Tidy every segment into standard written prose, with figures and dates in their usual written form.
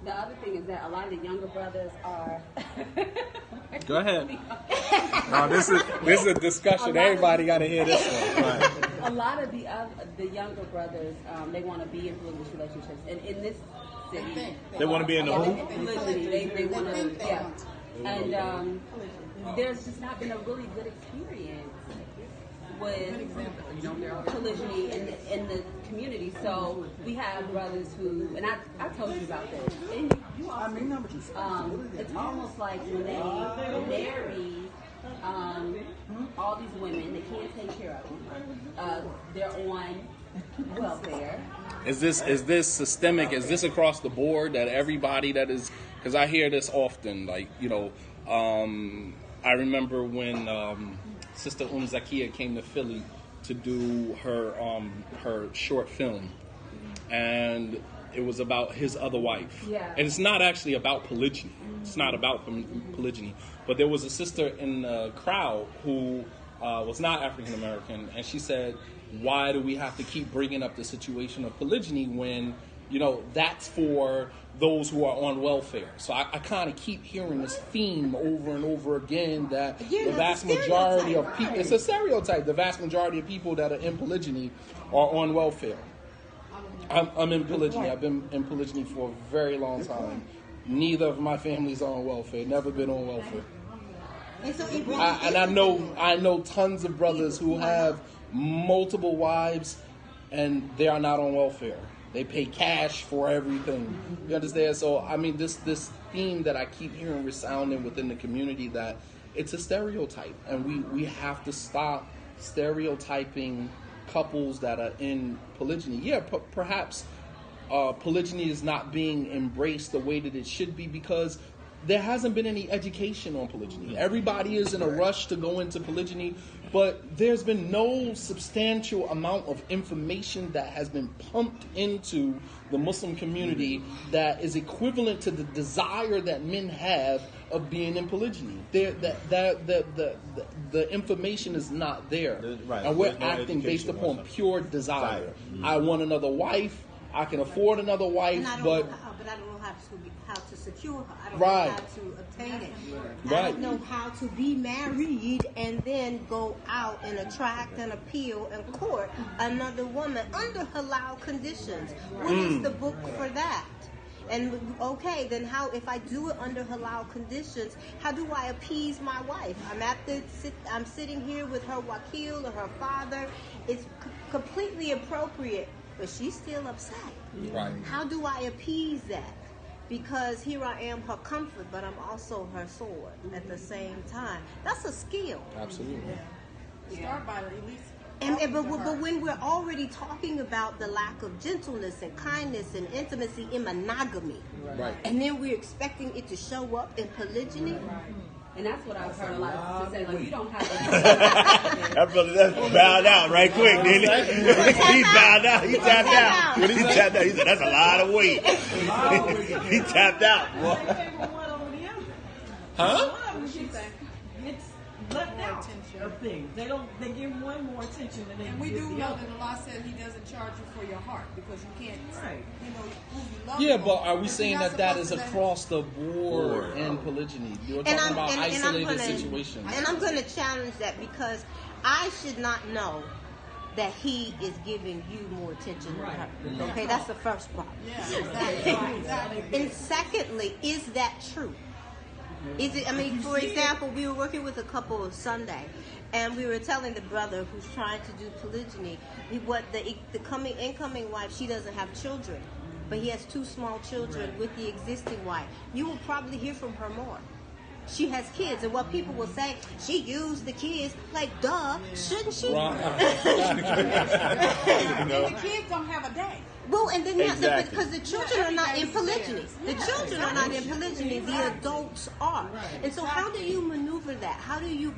The other thing is that a lot of the younger brothers are. Go ahead. No, this is a discussion. Everybody got to hear this one. Right. A lot of the younger brothers, they want to be in polygamous relationships, and in this city, They want to be in the who? polygyny. They want to, yeah. And there's just not been a really good experience with polygyny in the community. So we have brothers who, and I told you about this. It's almost like when they marry all these women, they can't take care of them. They're on welfare. Is this systemic? Is this across the board that everybody that is? Because I hear this often. Like I remember when Sister Zakia came to Philly to do her short film, and it was about his other wife. Yeah. And it's not actually about polygyny. It's not about polygyny. But there was a sister in the crowd who was not African American, and she said, "Why do we have to keep bringing up the situation of polygyny when, that's for those who are on welfare?" So I kind of keep hearing this theme over and over again that the vast majority of people, it's a stereotype, the vast majority of people that are in polygyny are on welfare. I'm in polygyny. I've been in polygyny for a very long time. Neither of my families are on welfare. Never been on welfare. And I know tons of brothers who have multiple wives, and they are not on welfare. They pay cash for everything. You understand? So I mean, this theme that I keep hearing resounding within the community, that it's a stereotype, and we have to stop stereotyping couples that are in polygyny. Yeah, perhaps polygyny is not being embraced the way that it should be because there hasn't been any education on polygyny. Everybody is in a rush to go into polygyny, but there's been no substantial amount of information that has been pumped into the Muslim community that is equivalent to the desire that men have of being in polygyny. The information is not there. Right. And we're There's no acting based education upon whatsoever. pure desire. I want another wife. I can afford another wife, And I don't but know I don't know how to secure her. I don't Right. know how to obtain it. I Right. don't know how to be married and then go out and attract and appeal and court another woman under halal conditions. What is the book for that? And okay, then how, if I do it under halal conditions, how do I appease my wife? I'm sitting here with her wakil or her father. It's completely appropriate, but she's still upset. Right. How do I appease that? Because here I am, her comfort, but I'm also her sword at the same time. That's a skill. Absolutely. Start by at least. But when we're already talking about the lack of gentleness and kindness and intimacy in monogamy, Right. and then we're expecting it to show up in polygyny, And that's what I've heard a lot of people say, like, you don't have to. That brother that's bowed out right quick, didn't he? He bowed out. He tapped out. He tapped out. He said, "That's a lot of weight." He tapped out. Huh? It's left out of things. They give one more attention than they And we give do the know other. that the law said he doesn't charge you for your heart because you can't, Right. who you love. Yeah, more. but are we But saying you're not that that supposed is to let- across the board in polygyny? You're talking about isolated situations. And I'm going to challenge that because I should not know that he is giving you more attention than her. Okay, that's the first problem. Yeah, exactly. Exactly. And secondly, is that true? Is it? I mean, for example, we were working with a couple of Sunday, and we were telling the brother who's trying to do polygyny, what the incoming wife, she doesn't have children, but he has 2 small children with the existing wife. You will probably hear from her more. She has kids, and what people will say, she used the kids. Like, duh, shouldn't she? You And know? the kids don't have a day. Well, and then Exactly. because the children are not in polygyny. The children are not in polygyny. The adults are. And so, how do you maneuver that? How do you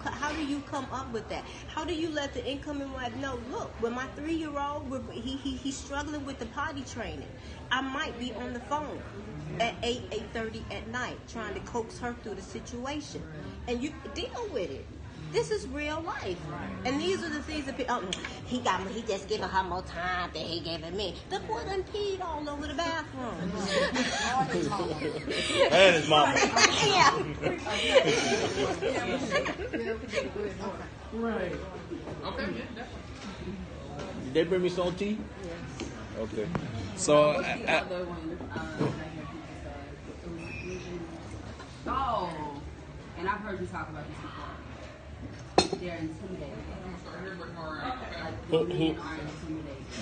come up with that? How do you let the incoming wife know? Look, when my 3-year-old, he's struggling with the potty training. I might be on the phone at 8:30 at night trying to coax her through the situation, and you deal with it. This is real life, and these are the things that people, he just giving her more time than he giving me. The boy done peed all over the bathroom. And his mama. Right. Did they bring me some tea? Okay. So, What's the other one? I hear people say. Oh, and I've heard you talk about this before. They're intimidated. Who-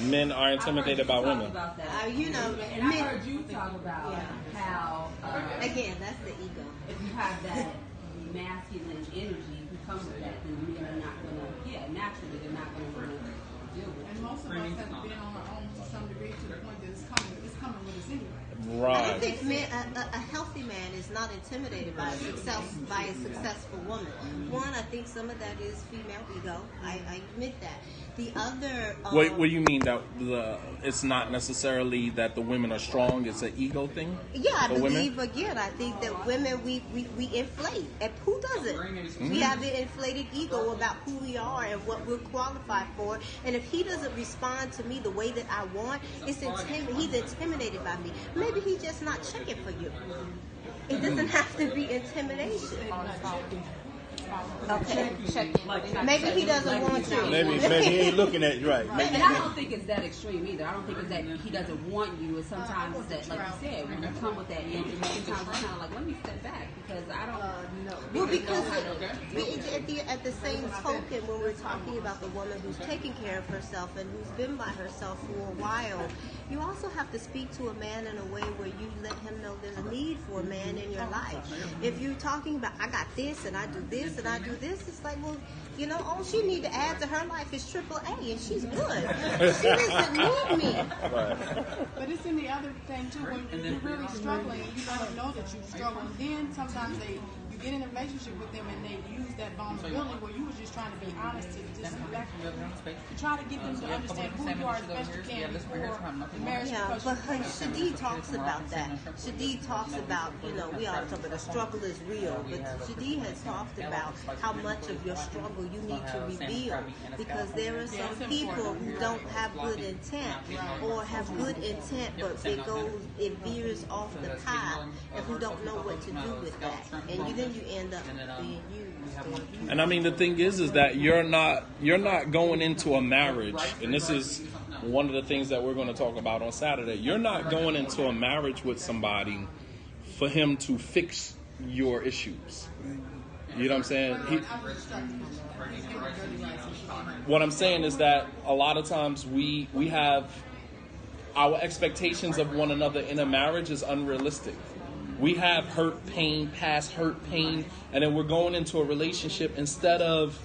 men are intimidated by women. About that. You know, And I heard you talk about how again, that's the ego. if you have that masculine energy, you come with that, then men are not gonna. Yeah, naturally they're not gonna want to deal with And it. most of us have been on our own to some degree to the point that it's coming with us anyway. I Right. think a healthy man is not intimidated by a successful woman. One, I think some of that is female ego. I admit that. The other. What do you mean that it's not necessarily that the women are strong? It's an ego thing. Yeah, I for believe women? again. I think that women we inflate, and who doesn't? We have an inflated ego about who we are and what we're qualified for. And if he doesn't respond to me the way that I want, he's intimidated by me. Maybe he's just not checking for you. It doesn't have to be intimidation. Okay. Maybe he doesn't want to. Maybe he ain't looking at you right. And I don't think it's that extreme either. I don't think it's that he doesn't want you. It's sometimes that, like you said, when you come with that energy, sometimes it's kind of like, let me step back because I don't know. Well, because at the same token, when we're talking about the woman who's taking care of herself and who's been by herself for a while, you also have to speak to a man in a way where you let him know there's a need for a man in your life. If you're talking about, I got this and I do this and I do this, it's like, well, you know, all she need to add to her life is AAA and she's good. She doesn't need me. But it's in the other thing too, when you're really struggling and you let them know that you're struggling, then sometimes you get in a relationship with them and they use that vulnerability where you were just trying to be honest to just try to get them to understand who you are as best you can before marriage. Yeah, but Shadi talks about that. Shadi talks about, you know, we all talk about the struggle is real, but Shadi has talked about how much of your struggle you need to reveal because there are some people who don't have good intent or have good intent but it veers off the path and who don't know what to do with that. And then you end up being used. And I mean, the thing is that you're not going into a marriage, and this is one of the things that we're going to talk about on Saturday. You're not going into a marriage with somebody for him to fix your issues. You know what I'm saying? What I'm saying is that a lot of times we have our expectations of one another in a marriage is unrealistic. We have past hurt pain, and then we're going into a relationship instead of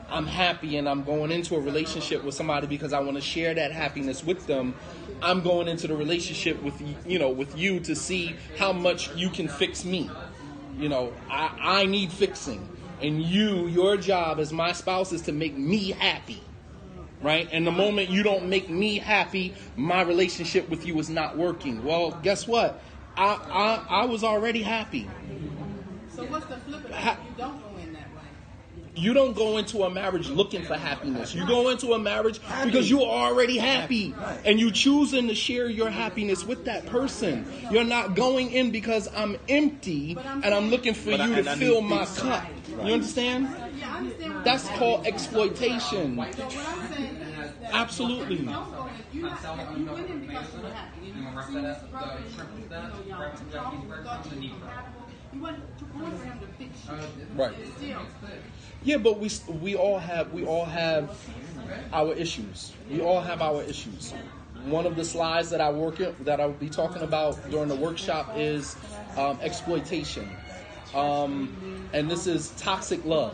I'm happy and I'm going into a relationship with somebody because I want to share that happiness with them. I'm going into the relationship with you to see how much you can fix me. You know, I need fixing, and your job as my spouse is to make me happy. Right? And the moment you don't make me happy, my relationship with you is not working. Well, guess what? I was already happy. So what's the flip of that? You don't go in that way. You don't go into a marriage looking for happiness. You go into a marriage because you're already happy. And you choosing to share your happiness with that person. You're not going in because I'm empty and I'm looking for you to fill my cup. You understand? Yeah, I understand. That's called exploitation. So what I'm saying is that Absolutely. you don't go in, you went in because you were happy. You were struggling, y'all were talking, you thought you were compatible. You wasn't going for him to fix you. Right. It's still. Yeah, but we all have our issues. We all have our issues. One of the slides that I will be talking about during the workshop is exploitation, and this is toxic love,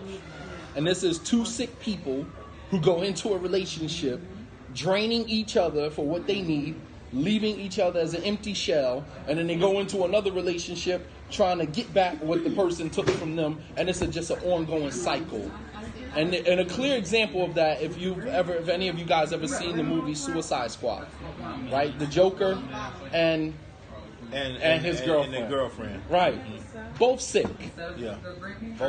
and this is two sick people who go into a relationship, draining each other for what they need, leaving each other as an empty shell, and then they go into another relationship trying to get back what the person took from them, and it's just an ongoing cycle. And a clear example of that, if any of you guys ever seen the movie Suicide Squad, right? The Joker and his girlfriend. And the girlfriend. Right. Both sick. Yeah.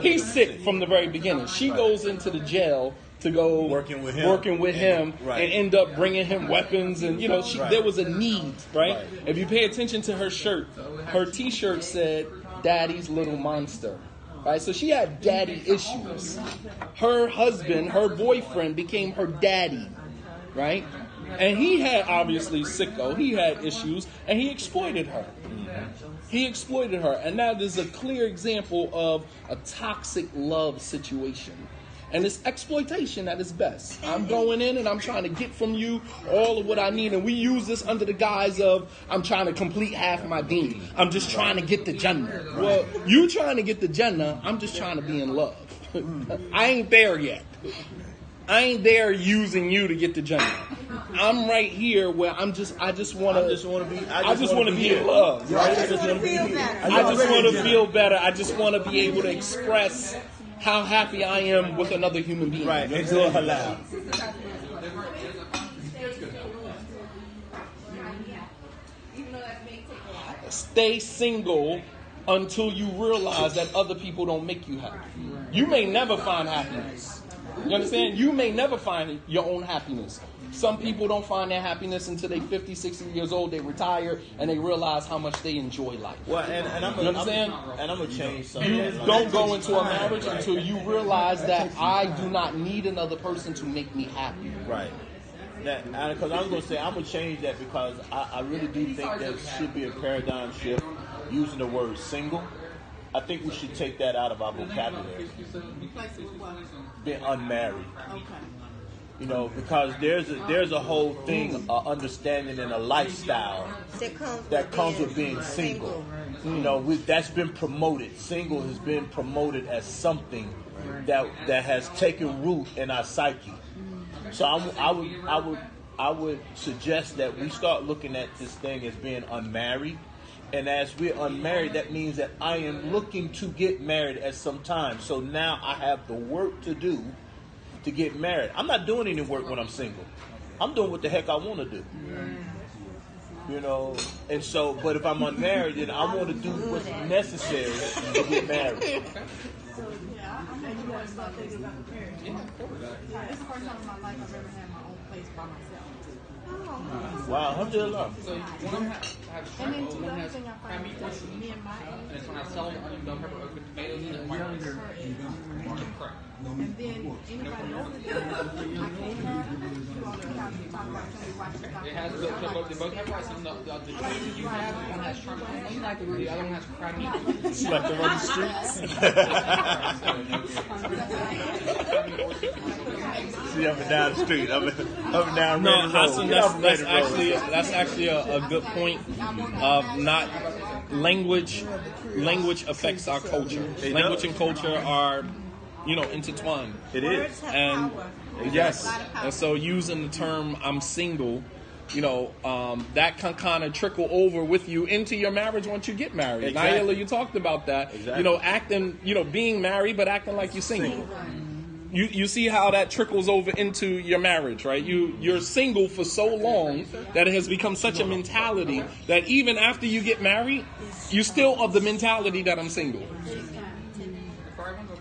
He's sick from the very beginning. She goes into the jail to go Working with him. Right. and end up bringing him weapons. And, Right. there was a need, right? Right. If you pay attention to her shirt, her T-shirt said, Daddy's Little Monster. Right? So she had daddy issues. Her husband, her boyfriend, became her daddy. Right? And he had, obviously, sicko. He had issues, and he exploited her. He exploited her. And that is a clear example of a toxic love situation. And it's exploitation at its best. I'm going in and I'm trying to get from you all of what I need. And we use this under the guise of, I'm trying to complete half my deen. I'm just trying to get the Jannah. Well, you trying to get the Jannah, I'm just trying to be in love. I ain't there yet. I ain't there using you to get the Jannah. I'm right here where I just want to be in love. Right? I just want to feel better. I just want to feel better. I just want to be able to express how happy I am with another human being. Right, and do it halal. Stay single until you realize that other people don't make you happy. You may never find happiness. You understand? You may never find your own happiness. Some people don't find their happiness until they're 50, 60 years old. They retire and they realize how much they enjoy life. Well, and I'm going to change something. You don't go into a marriage until you realize that I do not need another person to make me happy. Right. Because I was going to say, I'm going to change that because I really do think there should be a paradigm shift using the word single. I think we should take that out of our vocabulary. Being unmarried. Okay. Because there's a whole thing, understanding and a lifestyle that comes with being single. That's been promoted. Single has been promoted as something that has taken root in our psyche. So I would suggest that we start looking at this thing as being unmarried. And as we're unmarried, that means that I am looking to get married at some time. So now I have the work to do to get married. I'm not doing any work when I'm single. I'm doing what the heck I want to do. And so, but if I'm unmarried, then I want to do what's necessary to get married. Yeah, I'm making more stuff thinking about the marriage. Yeah, it's the first time in my life I've ever had my own place by myself. Wow, alhamdulillah. And then the other thing I find is that me and my age, and then anybody over there, I can't have you on the couch and talk about trying to watch the documentary. It has they both have rights. The choice you have, one has Trump, the other one has crime. It's like the run the streets. See, up and down the street, up and down. No, Hassan, that's actually a good point of not language. Language affects our culture. Language and culture are, intertwined. It is, and yes, and so using the term "I'm single," that can kind of trickle over with you into your marriage once you get married. Exactly. Naila, you talked about that. Exactly. Acting, being married but acting like you're single. You see how that trickles over into your marriage, right? You're single for so long that it has become such a mentality that even after you get married, you're still of the mentality that I'm single.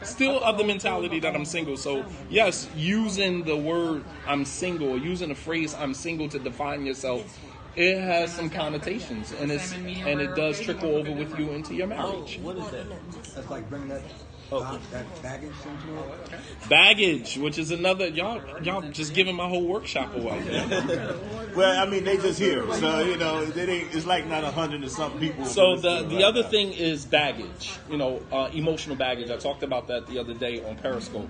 Still of the mentality that I'm single. So yes, using the word I'm single, using the phrase I'm single to define yourself, it has some connotations, and it does trickle over with you into your marriage. What is that? That's like bringing that baggage into it. Baggage, which is another y'all just giving my whole workshop away. Well, I mean, they just here, so it's like not 100 and something people. So the other thing is baggage, emotional baggage. I talked about that the other day on Periscope.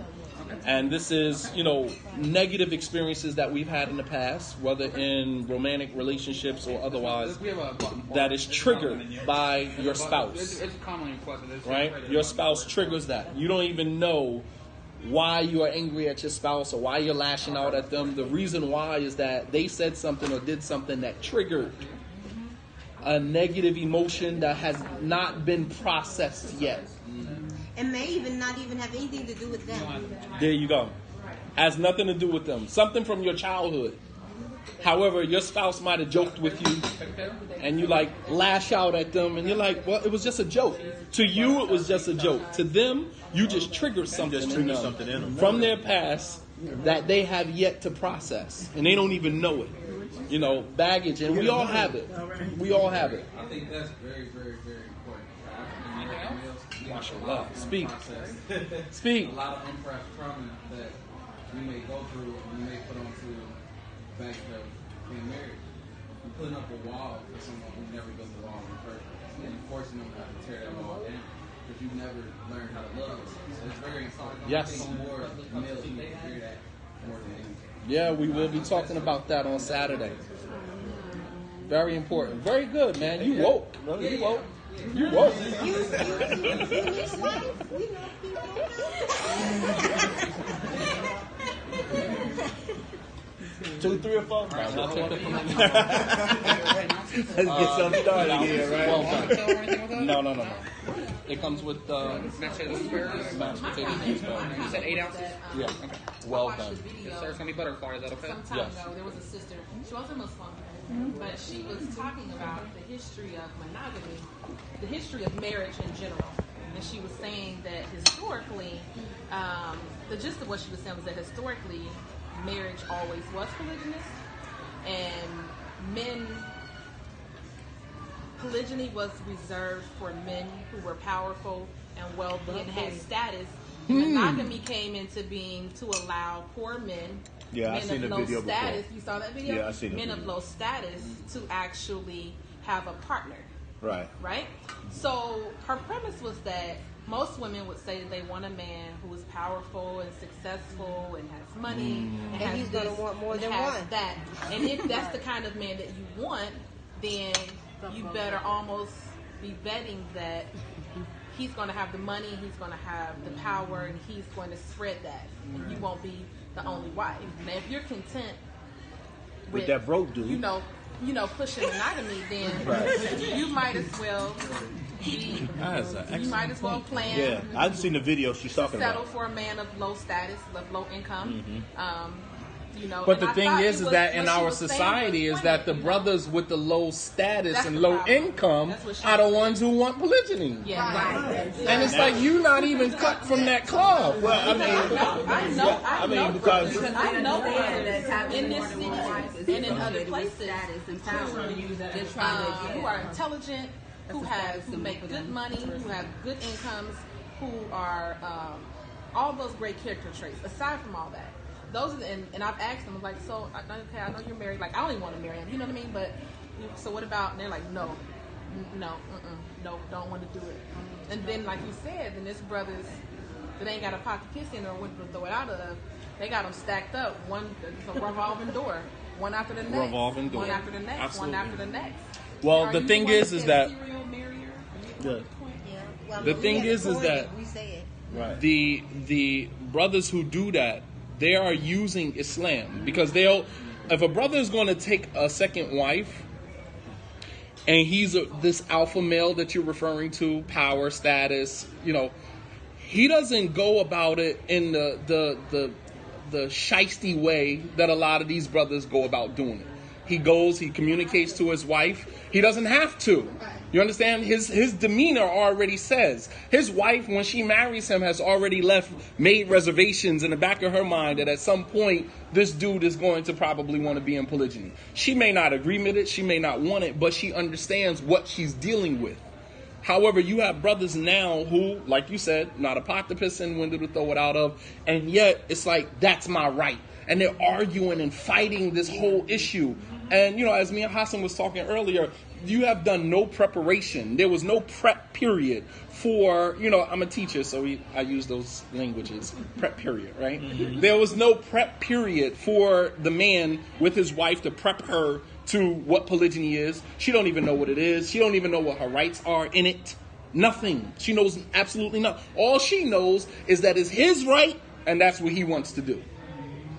And this is, negative experiences that we've had in the past, whether in romantic relationships or otherwise, that is triggered by your spouse. It's commonly requested, right? Your spouse triggers that. You don't even know why you are angry at your spouse or why you're lashing out at them. The reason why is that they said something or did something that triggered a negative emotion that has not been processed yet. And may not even have anything to do with them. There you go. Has nothing to do with them. Something from your childhood. However, your spouse might have joked with you and you lash out at them and you're like, well, it was just a joke. To you, it was just a joke. To them, you just triggered something in them from their past that they have yet to process, and they don't even know it. You know, baggage, and we all have it. We all have it. I think that's very, very, very important. African males, Mashallah. Speak. process. Speak. A lot of unpressed trauma that we may go through and we may put onto the back of being married. You're putting up a wall for someone who never built a wall in first place. And you're forcing them to have to tear that wall down because you've never learned how to love. So it's very important. Yes. I think more males need to hear that more than anything. Yeah, we will be talking about that on Saturday. Very important. Very good, man. You woke. You woke. You woke. You his wife? We know people. 2, 3, or 4. I'll take it from Let's get something started here, right? Well done. No. It comes with Mashed potatoes and asparagus. mashed potatoes and asparagus. You said 8 ounces? Yeah. Okay. Well watched done. this video Yes, sir. It's gonna be butterfly. Is that okay? some time Yes. ago. There was a sister. She wasn't Muslim, but she was talking about the history of monogamy, the history of marriage in general. And she was saying that historically, the gist of what she was saying was that historically, marriage always was polygynous, and polygyny was reserved for men who were powerful and wealthy and had status. Monogamy came into being to allow poor men, Yeah, I men seen of the low video before. status. You saw that video? Yeah, I seen the men of video. low status to actually have a partner, Right. right? So her premise was that most women would say that they want a man who is powerful and successful and has money and has he's gonna this want more and than has one. that. And if that's the kind of man that you want, then you better almost be betting that he's going to have the money, he's going to have the power, and he's going to spread that. And you won't be the only wife. Now, if you're content With that broke dude. you know, pushing monogamy, then you might as well be, you might as well plan Yeah, I've seen the video she's to talking settle about. for a man of low status, of low income. You know, But and the I thing thought is it was- that in what she our was saying society was is that the funny, brothers with the low status That's and the low problem. income That's what she are the said. ones who want polygyny. Yeah, right. And it's like you not even cut from that club. Well, I mean, I know because I know That's that in this more city than one wife is and in other associated with places status and power. They're trying to who are intelligent, who make good money, who have good incomes, who are all those great character traits. Aside from all that, those are and I've asked them like, so okay, I know you're married. Like I don't even want to marry him. You know what I mean? But so what about? And they're like, no, don't want to do it. And then like you said, then this brothers that ain't got a pot to piss in or window to throw it out of, they got them stacked up. It's a revolving door. One after the next. Revolving door. One after the next. Absolutely. One after the next. Well, Are the you thing one is that's that a serial marrier? Yeah. Yeah. Well, The we thing had is recorded that- it. We say it. right. the brothers who do that, they are using Islam because if a brother is going to take a second wife and he's this alpha male that you're referring to, power, status, he doesn't go about it in the shiesty way that a lot of these brothers go about doing it. He communicates to his wife. He doesn't have to. You understand? His demeanor already says. His wife, when she marries him, has already made reservations in the back of her mind that at some point, this dude is going to probably want to be in polygyny. She may not agree with it. She may not want it, but she understands what she's dealing with. However, you have brothers now who, like you said, not a pot to piss in, window to throw it out of, and yet it's like, that's my right. And they're arguing and fighting this whole issue. And, as me and Hassan was talking earlier, you have done no preparation. There was no prep period for, I'm a teacher, so I use those languages, prep period, right? There was no prep period for the man with his wife to prep her to what polygyny is. She don't even know what it is. She don't even know what her rights are in it. Nothing. She knows absolutely nothing. All she knows is that it's his right, and that's what he wants to do.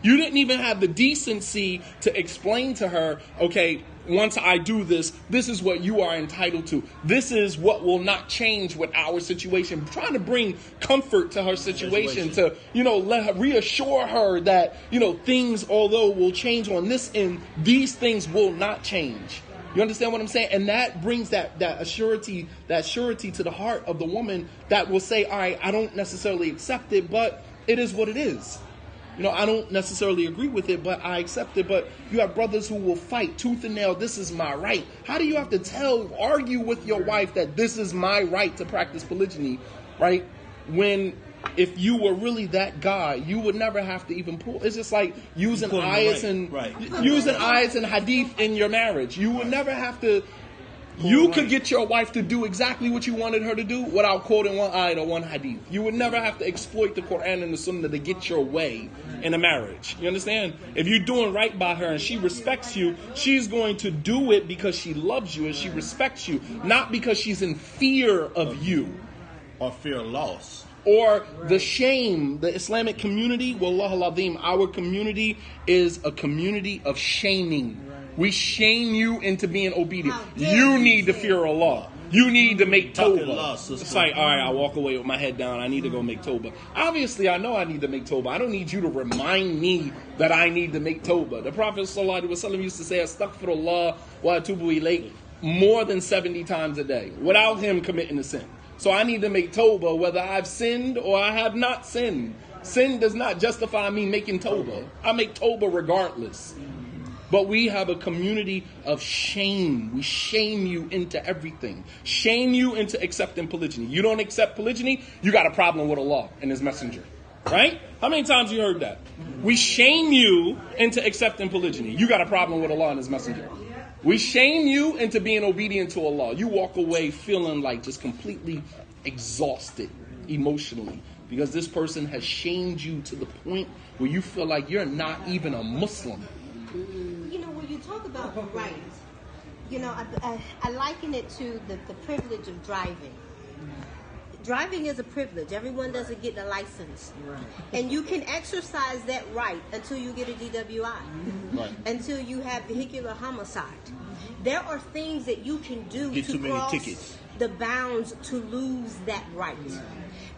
You didn't even have the decency to explain to her, okay, once I do this, this is what you are entitled to. This is what will not change with our situation. Trying to bring comfort to her situation. To, let her reassure her that, things, although will change on this end, these things will not change. You understand what I'm saying? And that brings that surety to the heart of the woman that will say, all right, I don't necessarily accept it, but it is what it is. You know, I don't necessarily agree with it, but I accept it. But you have brothers who will fight tooth and nail. This is my right. How do you have to argue with your wife that this is my right to practice polygyny, right? When if you were really that guy, you would never have to even pull. It's just like using ayats and hadith in your marriage. You would never have to. You could get your wife to do exactly what you wanted her to do without quoting one ayat or one hadith. You would never have to exploit the Quran and the Sunnah to get your way in a marriage. You understand? If you're doing right by her and she respects you, she's going to do it because she loves you and she respects you, not because she's in fear of you. Or fear of loss. Or the shame. The Islamic community, wallah al-azim, our community is a community of shaming. We shame you into being obedient. You need to fear Allah. You need to make tawbah. It's like, all right, I walk away with my head down. I need to go make tawbah. Obviously, I know I need to make tawbah. I don't need you to remind me that I need to make tawbah. The Prophet ﷺ used to say, astaghfirullah wa atubu ilayh, more than 70 times a day, without him committing a sin. So I need to make tawbah whether I've sinned or I have not sinned. Sin does not justify me making tawbah. I make tawbah regardless. But we have a community of shame. We shame you into everything. Shame you into accepting polygyny. You don't accept polygyny, you got a problem with Allah and His Messenger. Right? How many times you heard that? We shame you into accepting polygyny. You got a problem with Allah and His Messenger. We shame you into being obedient to Allah. You walk away feeling like just completely exhausted emotionally because this person has shamed you to the point where you feel like you're not even a Muslim. You know, when you talk about rights, you know, I liken it to the privilege of driving. Driving is a privilege. Everyone doesn't get a license. And you can exercise that right until you get a DWI, until you have vehicular homicide. There are things that you can do to cross the bounds to lose that right.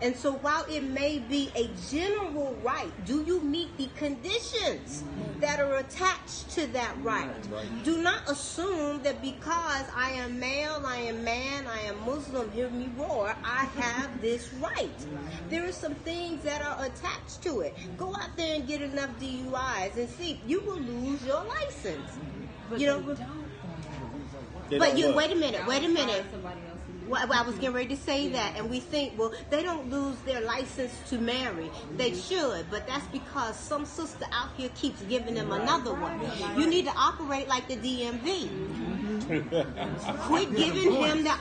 And so while it may be a general right, do you meet the conditions that are attached to that right? Do not assume that because I am male, I am man, I am Muslim, hear me roar, I have this right. There are some things that are attached to it. Go out there and get enough DUIs and see, you will lose your license. You know, but you wait a minute. Well, I was getting ready to say that, and we think, well, they don't lose their license to marry. They should, but that's because some sister out here keeps giving them another one. You need to operate like the DMV. Quit giving him the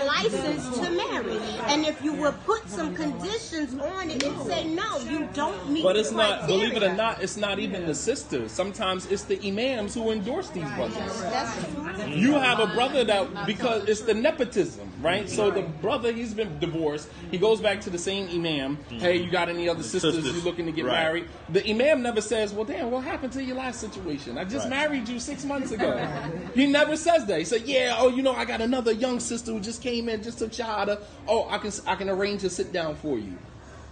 license to marry. And if you will put some conditions on it and say, no, you don't meet But it's the not, criteria. believe it or not, it's not even the sisters. Sometimes it's the imams who endorse these brothers. That's true. You have a brother that, because it's the nepotism, right? So the brother, he's been divorced. He goes back to the same imam. Hey, you got any other sisters you looking to get married? The imam never says, well, damn, what happened to your last situation? I just married you 6 months ago. He never says that. He said, yeah, oh, you know, I got another young sister who just came in, just took shahada. Oh, I can arrange a sit down for you.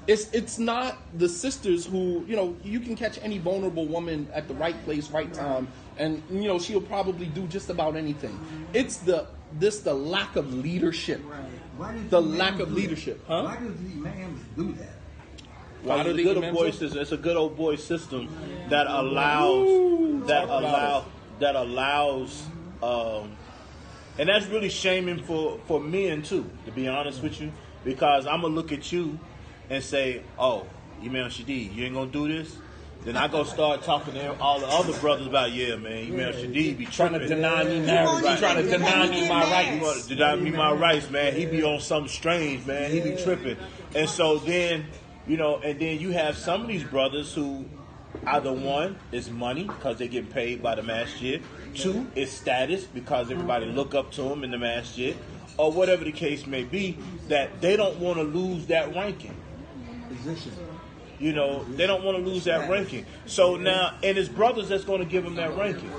It's not the sisters who, you know, you can catch any vulnerable woman at the right place, right time, and, you know, she'll probably do just about anything. It's the lack of leadership. The lack of leadership. Huh? Why do the imams do that? Why do the imams do that? It's a good old boy system that allows and that's really shaming for men too, to be honest with you, because I'm gonna look at you and say, oh, Imam Shadid, you ain't gonna do this? Then I go start talking to all the other brothers about, yeah, man, Imam Shadid be trying to deny me marriage. He's trying to deny me my rights. Deny me my rights, man. He be on something strange, man. He be tripping. And so then, you know, and then you have some of these brothers who either one is money because they get paid by the masjid, two is status because everybody look up to them in the masjid, or whatever the case may be, that they don't want to lose that ranking. Position. You know, they don't want to lose that ranking. So now, and it's brothers that's going to give them that ranking.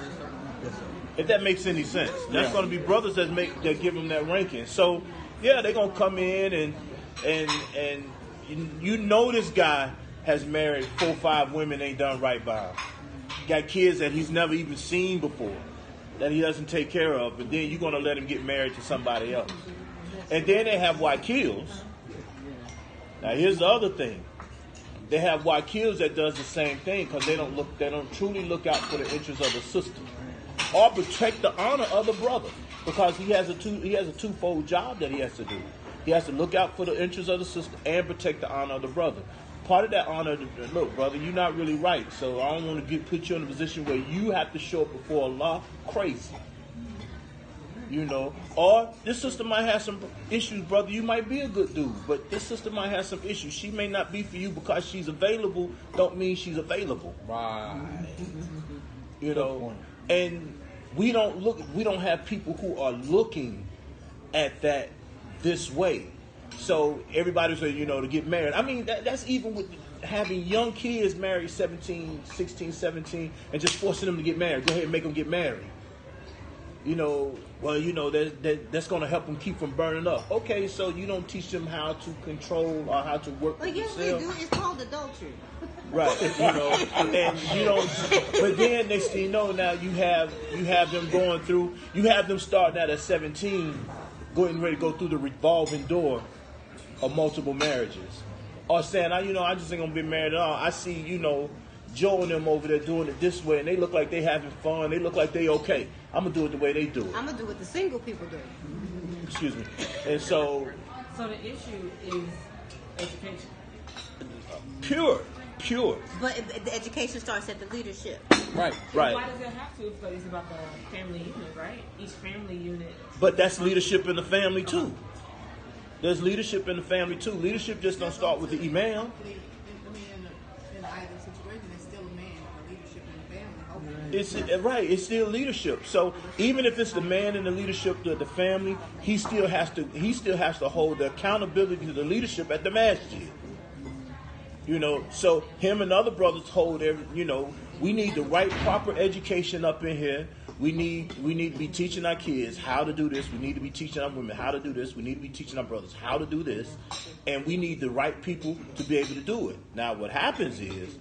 If that makes any sense. That's going to be brothers that give them that ranking. So, yeah, they're going to come in and you know this guy has married 4 or 5 women, ain't done right by him. Got kids that he's never even seen before, that he doesn't take care of, but then you're going to let him get married to somebody else. And then they have wakils. Now, here's the other thing. They have Wakils that does the same thing because they don't truly look out for the interests of the sister or protect the honor of the brother, because he has a twofold job that he has to do. He has to look out for the interests of the sister and protect the honor of the brother. Part of that honor, look, brother, you're not really right, so I don't want to put you in a position where you have to show up before Allah crazy. You know, or this sister might have some issues, brother. You might be a good dude, but this sister might have some issues. She may not be for you because she's available. Don't mean she's available. Right. You know, and we don't have people who are looking at that this way. So everybody says, you know, to get married. I mean, that's even with having young kids married 17, 16, 17, and just forcing them to get married. Go ahead and make them get married. You know, well, you know, that's going to help them keep from burning up. Okay, so you don't teach them how to control or how to work with yes, themselves. we do. It's called adultery. Right, you know, and you don't. But then next thing you know, now you have them going through. You have them starting out at 17, getting ready to go through the revolving door of multiple marriages, or saying, I just ain't gonna be married at all. I see, you know, Joe and them over there doing it this way, and they look like they having fun. They look like they okay. I'm gonna do it the way they do it. I'm gonna do what the single people do. Excuse me. And so the issue is education. Pure. But the education starts at the leadership. Right. Why does it have to? But it's about the family unit, right? Each family unit. But that's leadership in the family too. There's leadership in the family too. Leadership just don't start with the imam. In either situation, there's still a man or leadership in the family. It's still leadership. So even if it's the man in the leadership of the family, he still has to hold the accountability to the leadership at the masjid. You know, so him and other brothers hold we need the right proper education up in here. We need to be teaching our kids how to do this. We need to be teaching our women how to do this. We need to be teaching our brothers how to do this. And we need the right people to be able to do it. Now what happens is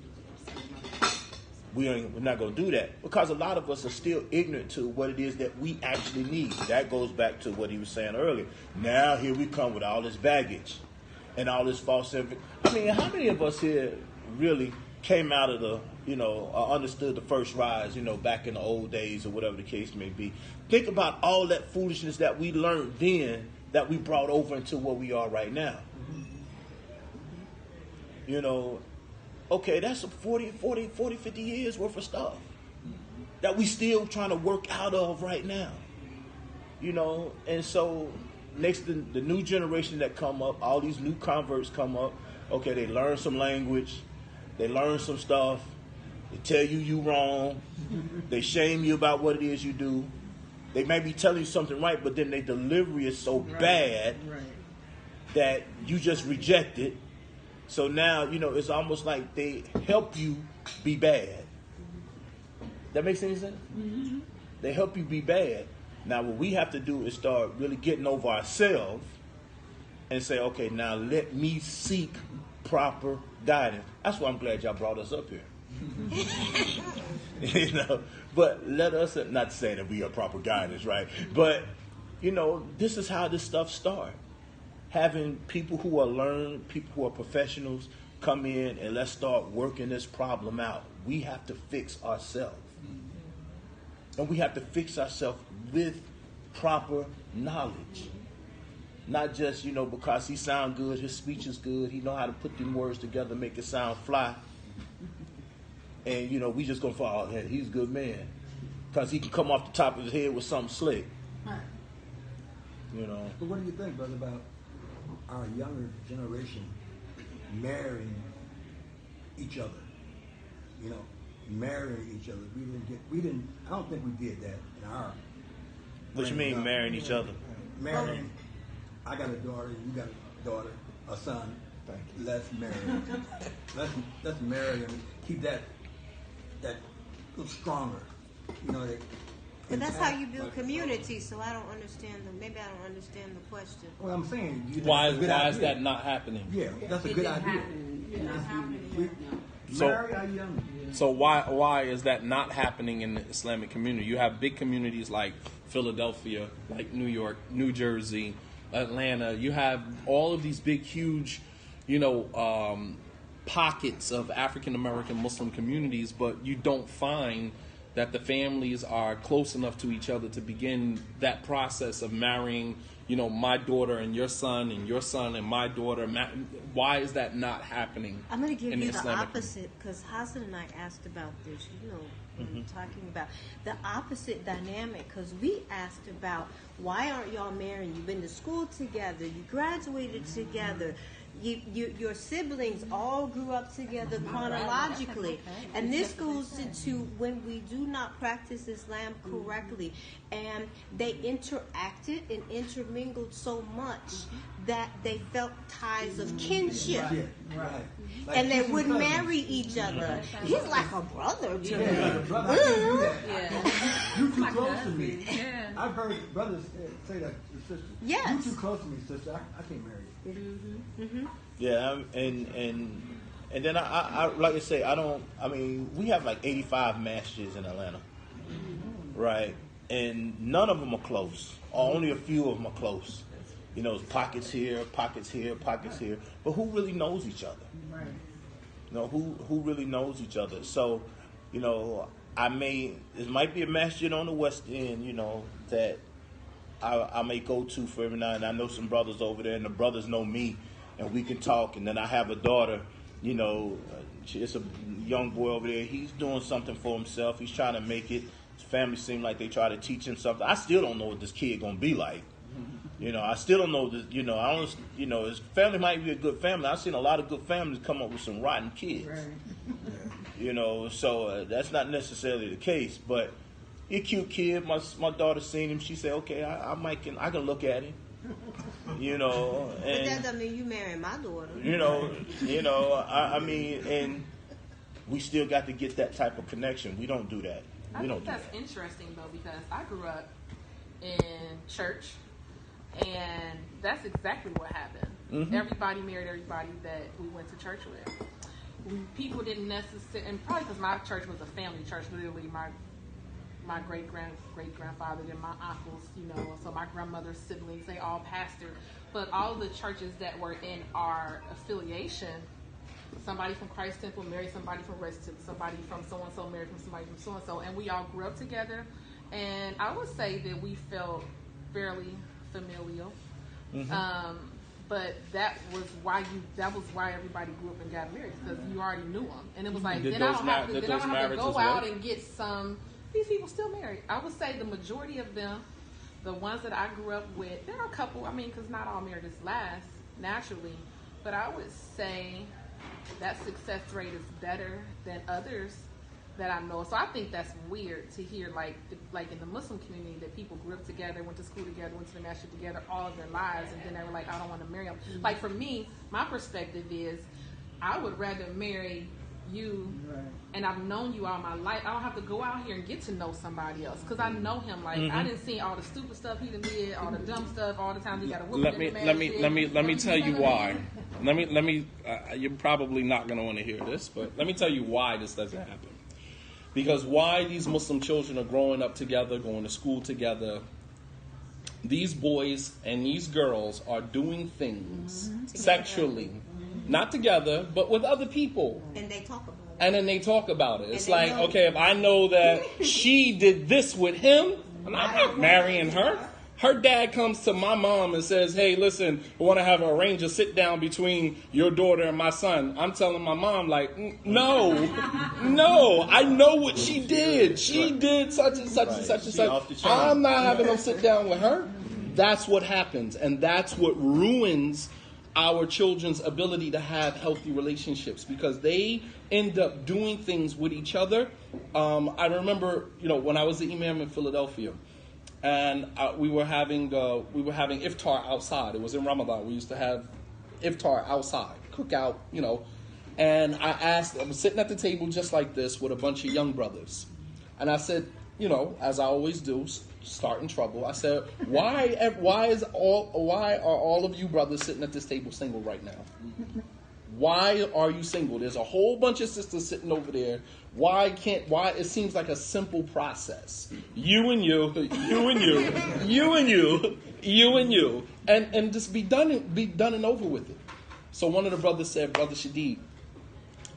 we're not going to do that because a lot of us are still ignorant to what it is that we actually need. That goes back to what he was saying earlier. Now here we come with all this baggage and all this false information. I mean, how many of us here really came out of the, understood the first rise, back in the old days or whatever the case may be? Think about all that foolishness that we learned then that we brought over into what we are right now. Okay, that's 40, 50 years worth of stuff that we still trying to work out of right now. And so next, the new generation that come up, all these new converts come up. Okay, they learn some language, they learn some stuff, they tell you wrong, they shame you about what it is you do. They may be telling you something right, but then their delivery is so bad that you just reject it. So now, it's almost like they help you be bad. That makes any sense? Mm-hmm. They help you be bad. Now, what we have to do is start really getting over ourselves and say, okay, now let me seek proper guidance. That's why I'm glad y'all brought us up here. But let us, not saying that we are proper guidance, right? But, this is how this stuff starts. Having people who are learned, people who are professionals come in and let's start working this problem out. We have to fix ourselves. And we have to fix ourselves with proper knowledge. Not just, because he sound good, his speech is good, he know how to put them words together, make it sound fly. And, we just going to fall, hey, he's a good man. Because he can come off the top of his head with something slick. But what do you think, brother, about our younger generation marrying each other? Marrying each other. I don't think we did that in our. What you mean marrying each other? Marrying. I got a daughter, you got a daughter, a son. Thank you. Let's marry. let's marry and keep that a little stronger. But that's how you build community. So I don't understand maybe I don't understand the question. Well, I'm saying why is that not happening? Yeah, that's a good idea. Marry our young. So why is that not happening in the Islamic community? You have big communities like Philadelphia, like New York, New Jersey, Atlanta. You have all of these big, huge, pockets of African American Muslim communities, but you don't find that the families are close enough to each other to begin that process of marrying, my daughter and your son and my daughter. Why is that not happening? I'm going to give you the Islamic opposite, because Hassan and I asked about this, when we're talking about the opposite dynamic, because we asked about why aren't y'all married? You've been to school together, you graduated together, your siblings all grew up together chronologically, and this goes into when we do not practice Islam correctly, and they interacted and intermingled so much that they felt ties of kinship, and they would marry each other. He's like a brother to me. You too close to me. I've heard brothers say that to sisters. Yes. You too close to me, sister. I can't marry you. Yeah, and then I like I say, we have like 85 masjids in Atlanta, right? And none of them are close, or only a few of them are close. There's pockets here, pockets here, pockets here. But who really knows each other? Right. Who really knows each other? So, it might be a masjid on the West End, that I may go to for every now and then. I know some brothers over there, and the brothers know me, and we can talk. And then I have a daughter, it's a young boy over there. He's doing something for himself. He's trying to make it. His family seem like they try to teach him something. I still don't know what this kid gonna be like. I still don't know this. I don't. His family might be a good family. I've seen a lot of good families come up with some rotten kids. Right. So that's not necessarily the case. But he's a cute kid. My daughter seen him. She said, "Okay, I can look at him." And but that doesn't mean you marrying my daughter. And we still got to get that type of connection. We don't do that. I think that's interesting though, because I grew up in church, and that's exactly what happened. Mm-hmm. Everybody married everybody that we went to church with. People didn't necessarily, and probably because my church was a family church. Literally, my great grandfather and my uncles, so my grandmother's siblings, they all pastored. But all of the churches that were in our affiliation, somebody from Christ Temple married somebody from Rest Temple, somebody from so-and-so married from somebody from so-and-so, and we all grew up together. And I would say that we felt fairly familial. Mm-hmm. But that was why everybody grew up and got married, because you already knew them. And it was like, then I don't have to go out and get some. These people still married. I would say the majority of them, the ones that I grew up with, there are a couple, because not all marriages last naturally, but I would say that success rate is better than others that I know. So I think that's weird to hear, like in the Muslim community, that people grew up together, went to school together, went to the masjid together all of their lives, and then they were like, I don't want to marry them. Mm-hmm. Like for me, my perspective is, I would rather marry you, right, and I've known you all my life. I don't have to go out here and get to know somebody else, because I know him. Like I didn't see all the stupid stuff he did, all the dumb stuff, all the times he got a whoop. Let me tell you why. Let me. You're probably not going to want to hear this, but let me tell you why this doesn't happen. Because why these Muslim children are growing up together, going to school together, these boys and these girls are doing things sexually, not together, but with other people. And they talk about it. And then they talk about it. It's like, okay, if I know that she did this with him, I'm not marrying her. Her dad comes to my mom and says, hey, listen, we want to arrange a sit down between your daughter and my son. I'm telling my mom, like, no, I know what she did. She did such and such and such and such. I'm not having them sit down with her. That's what happens. And that's what ruins our children's ability to have healthy relationships, because they end up doing things with each other. I remember, when I was the imam in Philadelphia, and we were having iftar outside. It was in Ramadan. We used to have iftar outside, cookout, And I was sitting at the table just like this with a bunch of young brothers, and I said, as I always do, starting trouble. I said, why are all of you brothers sitting at this table single right now? Why are you single? There's a whole bunch of sisters sitting over there. Why it seems like a simple process. You and you, you and you, you and you, you and you, and just be done and over with it. So one of the brothers said, Brother Shadid,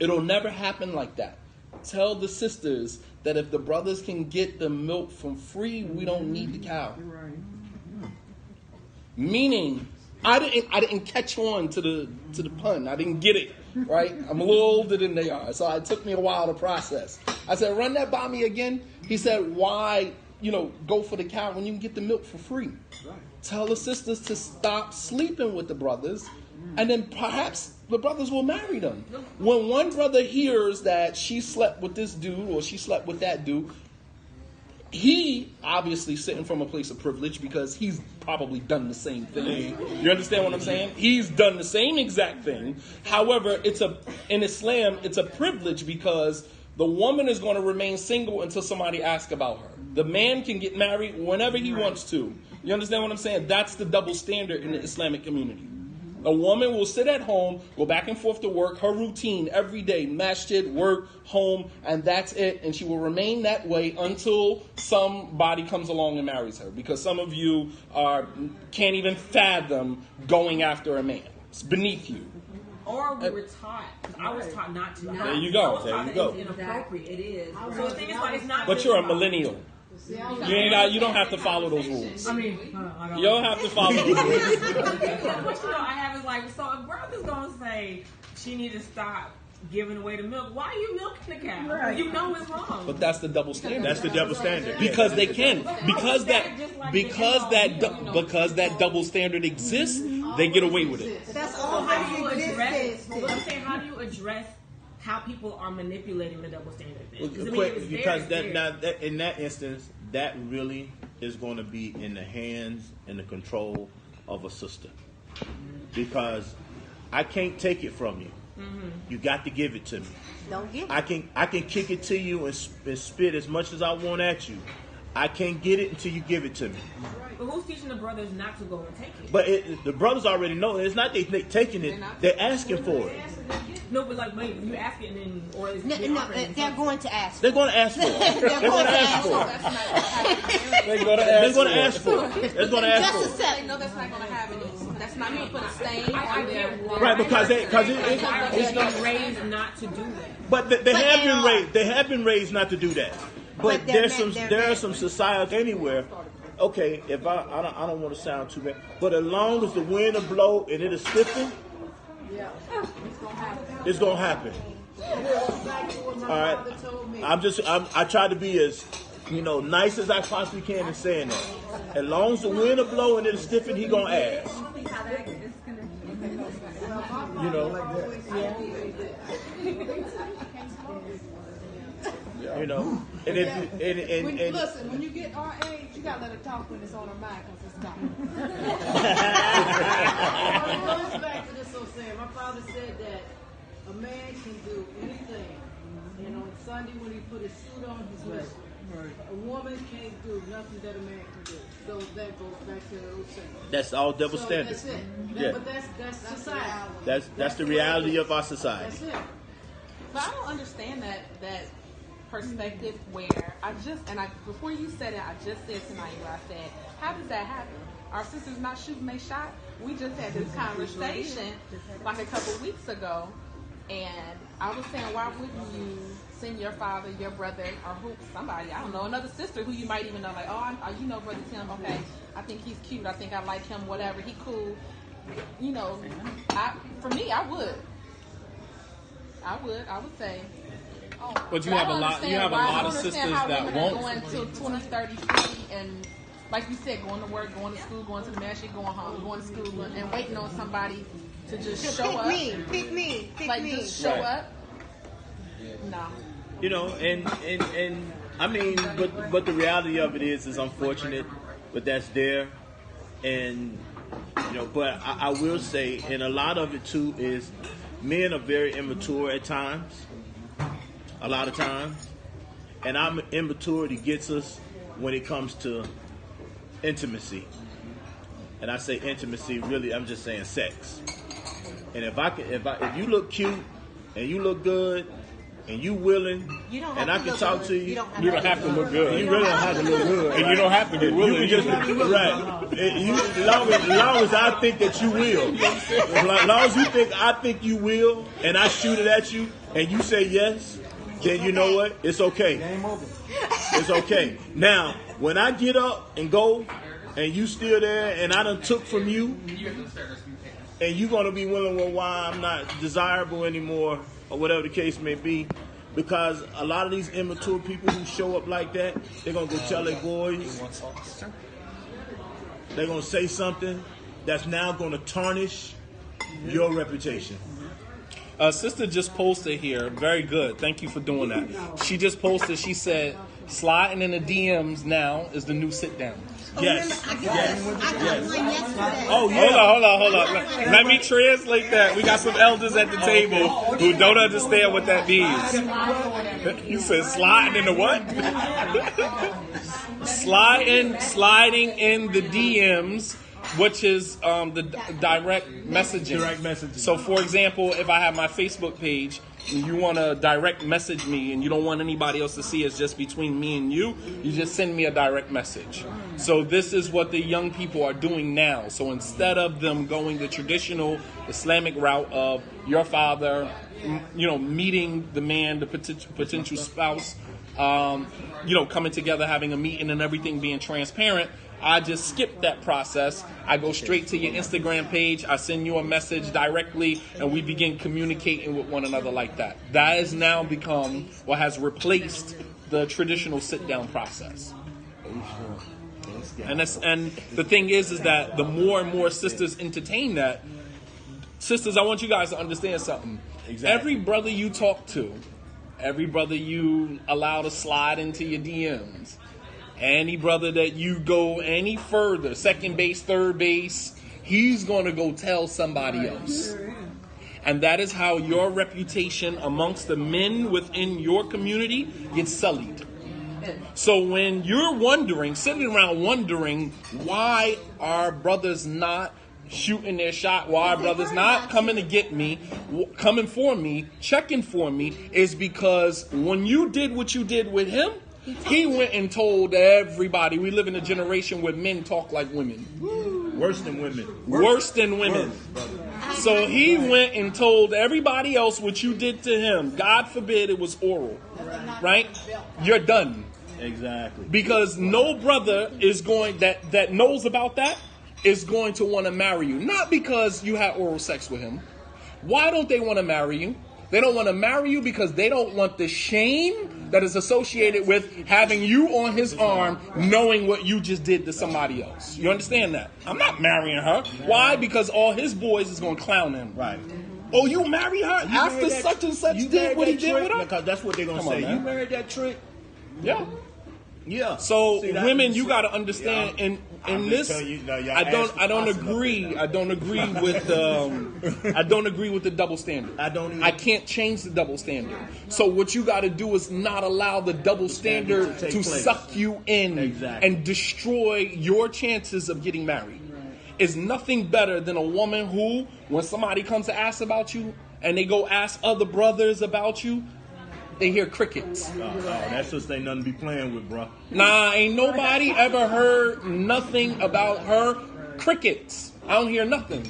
It'll never happen like that. Tell the sisters that if the brothers can get the milk from free, we don't need the cow. Meaning, I didn't catch on to the pun. I didn't get it, right? I'm a little older than they are, so it took me a while to process. I said, run that by me again. He said, why, go for the cow when you can get the milk for free? Tell the sisters to stop sleeping with the brothers, and then perhaps the brothers will marry them. When one brother hears that she slept with this dude or she slept with that dude, he obviously sitting from a place of privilege because he's probably done the same thing. You understand what I'm saying? He's done the same exact thing. However, in Islam, it's a privilege because the woman is going to remain single until somebody asks about her. The man can get married whenever he wants to. You understand what I'm saying? That's the double standard in the Islamic community. A woman will sit at home, go back and forth to work, her routine every day, masjid, work, home, and that's it. And she will remain that way until somebody comes along and marries her. Because some of you can't even fathom going after a man. It's beneath you. Or we were taught, because I was taught not to. There you go. It's inappropriate. It is. So the thing is, it's not. But you're a millennial. You don't have to follow those rules. I mean, you don't have to follow those rules. What I have is like, so if brother's gonna say she need to stop giving away the milk, why are you milking the cow? Right. You know it's wrong. But that's the double standard. That's the double standard. Because they can. Because that double standard exists, they get away with it. That's all how you address. But I'm saying, how do you address how people are manipulating the double standard thing? Because in that instance, that really is going to be in the hands and the control of a sister. Because I can't take it from you. Mm-hmm. You got to give it to me. Don't give it. I can kick it to you and spit as much as I want at you. I can't get it until you give it to me. But who's teaching the brothers not to go and take it? But the brothers already know. It's not they taking it. They're asking for it. No, but like, wait, you ask it and then, or is they're going to ask. They're going to ask for it. They're going to ask for it. They're going to ask for it. They're going to ask for it. They know that's not going to happen. That's not going to put a stain on their right, because it's been raised not to do that. But they have been raised not to do that. But there are some societies anywhere. Okay, if I don't want to sound too bad, but as long as the wind will blow and it'll stiffen, it's gonna happen. All right. I try to be as nice as I possibly can in saying that. As long as the wind will blow and it'll stiffen, he gonna ask. Listen, when you get our age, you gotta let her talk when it's on her mind, because it's not. It goes back to this old saying. My father said that a man can do anything. And on Sunday when he put his suit on, he's missing. A woman can't do nothing that a man can do. So that goes back to the old saying. That's all double standard. That's it. Yeah. But that's society. That's the reality of our society. That's it. But I don't understand that perspective where before you said it, I just said tonight where I said, how does that happen? Our sisters not shooting they shot? We just had this conversation like a couple weeks ago, and I was saying, why wouldn't you send your father, your brother, or somebody, I don't know, another sister who you might even know, like, Brother Tim, okay, I think he's cute, I think I like him, whatever, he cool. For me, I would say. But you have a lot of sisters that won't. Going to 20, 30, 50, and like you said, going to work, going to school, going to the masjid, going home, going to school, and waiting on somebody to just show up. Pick me. Just show up. No. And I mean, but the reality of it is unfortunate, but that's there, and but I will say, and a lot of it too is men are very immature at times. A lot of times. And our immaturity gets us when it comes to intimacy. And I say intimacy, really, I'm just saying sex. And if you look cute and you look good and you willing, You don't have and I to can look talk good. to you. You don't You don't have to look good. You really don't have to look good. And you don't have to be willing. You can just right. As long as I think that you will. As long as you think I think you will, and I shoot it at you, and you say yes, then you know what? It's okay. Game over. It's okay. Now, when I get up and go, and you still there, and I done took from you, and you're gonna be willing with why I'm not desirable anymore, or whatever the case may be. Because a lot of these immature people who show up like that, they're going to go tell their boys. They're going to say something that's now going to tarnish your reputation. Sister just posted here. Very good. Thank you for doing that. She just posted, she said, sliding in the DMs now is the new sit down. Yes. I got one yesterday. Oh, yeah. Hold on. Let me translate that. We got some elders at the table who don't understand what that means. You said sliding in the what? Sliding in the DMs, which is the direct messaging. Direct messaging. So, for example, if I have my Facebook page, and you want to direct message me and you don't want anybody else to see it's just between me and you just send me a direct message. So this is what the young people are doing now. So instead of them going the traditional Islamic route of your father, meeting the man, the potential spouse, coming together, having a meeting and everything being transparent, I just skip that process. I go straight to your Instagram page. I send you a message directly, and we begin communicating with one another like that. That has now become what has replaced the traditional sit-down process. And the thing is that the more and more sisters entertain that, sisters, I want you guys to understand something. Exactly. Every brother you talk to, every brother you allow to slide into your DMs, any brother that you go any further, second base, third base, he's going to go tell somebody else. And that is how your reputation amongst the men within your community gets sullied. So when you're sitting around wondering, why are brothers not shooting their shot, why are brothers not coming to get me, coming for me, checking for me, is because when you did what you did with him, he went and told everybody. We live in a generation where men talk like women. Worse than women. Worse than women. So he went and told everybody else what you did to him. God forbid it was oral. Right? You're done. Exactly. Because no brother is going that knows about that is going to want to marry you. Not because you had oral sex with him. Why don't they want to marry you? They don't want to marry you because they don't want the shame that is associated with having you on his arm, knowing what you just did to somebody else. You understand that? I'm not marrying her. Why? Because all his boys is going to clown him. Right. Oh, you married her after such and such did what he did with her? Because that's what they're going to say. You married that trick? Yeah. Yeah. So women, you got to understand in this. I don't agree with the double standard. I can't change the double standard. So what you got to do is not allow the double standard to suck you in and destroy your chances of getting married. Is nothing better than a woman who, when somebody comes to ask about you and they go ask other brothers about you, they hear crickets. That's just ain't nothing to be playing with, bro. Nah, ain't nobody ever heard nothing about her. Crickets. I don't hear nothing.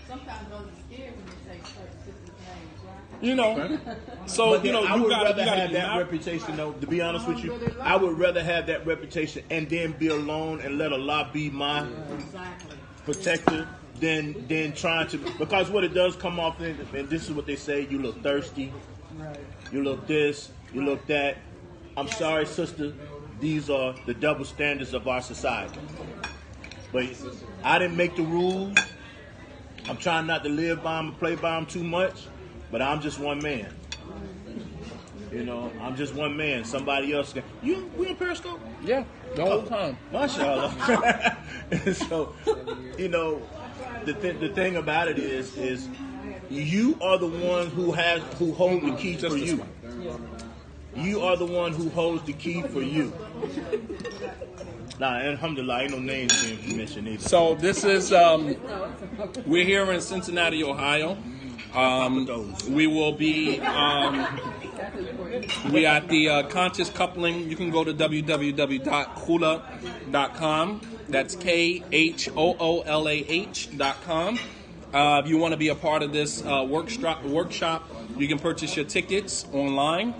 Sometimes those are scared when you say certain sisters' names, right? You know. So, But I would rather have that reputation, though, to be honest with you. I would rather have that reputation and then be alone and let Allah be my protector than trying to. Because what it does come off in, and this is what they say, you look thirsty. You look this, you look that. I'm sorry, sister. These are the double standards of our society. But I didn't make the rules. I'm trying not to live by them, play by them too much. But I'm just one man. You know, I'm just one man. Somebody else can. We on Periscope? Yeah, the whole time. MashaAllah. So, you know, the thing about it is you are the one who hold the key for you. You are the one who holds the key for you. Nah, alhamdulillah, ain't no names being mentioned either. So this is, we're here in Cincinnati, Ohio. We will be we at the Conscious Coupling. You can go to www.khoolah.com. That's KHOOLAH.com. If you want to be a part of this workshop, you can purchase your tickets online.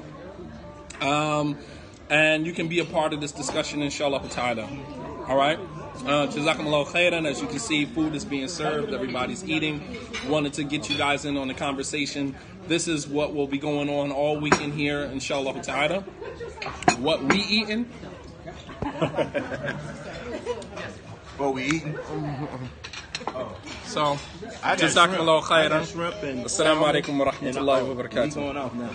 And you can be a part of this discussion, inshallah ta'ala. All right? Jazakumullah khairan. As you can see, food is being served. Everybody's eating. Wanted to get you guys in on the conversation. This is what will be going on all weekend here, inshallah ta'ala. What we eating? What we eating? So, Jazakumullah khairan. Assalamu alaikum wa rahmatullahi wa barakatuh. Going off now.